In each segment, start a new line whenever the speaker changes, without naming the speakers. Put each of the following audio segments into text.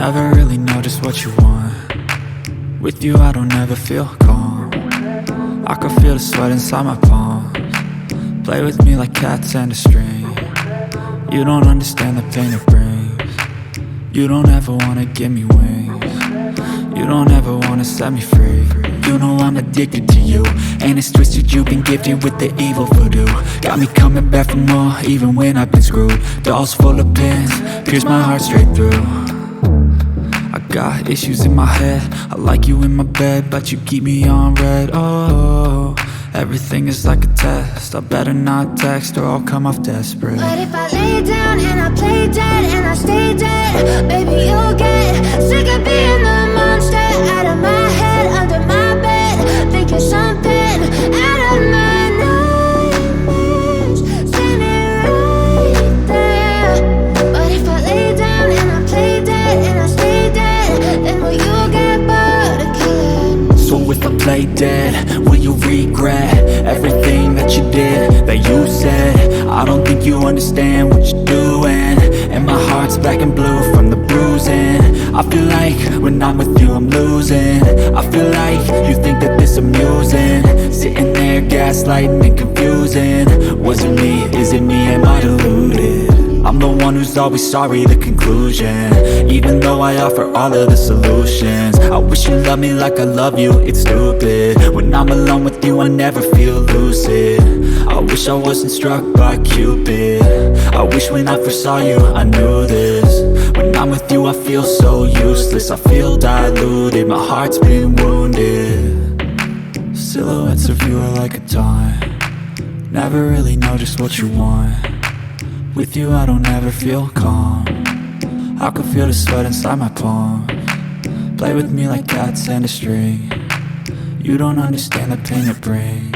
Never really know just what you want. With you I don't ever feel calm. I can feel the sweat inside my palms. Play with me like cats and a string. You don't understand the pain it brings. You don't ever wanna give me wings. You don't ever wanna set me free. You know I'm addicted to you, and it's twisted, you've been gifted with the evil voodoo. Got me coming back for more, even when I've been screwed. Dolls full of pins, pierce my heart straight through. I got issues in my head, I like you in my bed, but you keep me on red. Oh, everything is like a test, I better not text or I'll come off desperate.
But if I lay down and I play dead and I stay dead, baby you'll get sick of being the monster out of my head, under my bed, thinking something out of my nightmares, standing right there. But if I lay down and I play dead and I stay dead, then will you get bored of killing?
So if I play dead, will you regret everything that you did, that you said? I don't think you understand what you're doing, and my heart's black and blue from the bruising. I feel like when I'm with you I'm losing. I feel like you think that this amusing, sitting there gaslighting and confusing. Was it me? Is it me? Am I deluded? I'm the one who's always sorry, the conclusion, even though I offer all of the solutions. I wish you loved me like I love you, it's stupid. When I'm alone with you I never feel lucid. I wish I wasn't struck by Cupid. I wish when I first saw you I knew this. When I'm with you I feel so useless, I feel diluted, my heart's been wounded. Silhouettes of you are like a dime, never really know just what you want. With you I don't ever feel calm, I can feel the sweat inside my palms. Play with me like cats and a string. You don't understand the pain it brings.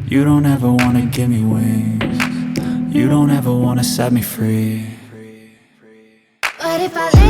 You don't ever wanna give me wings. You don't ever wanna set me free.
But if I lay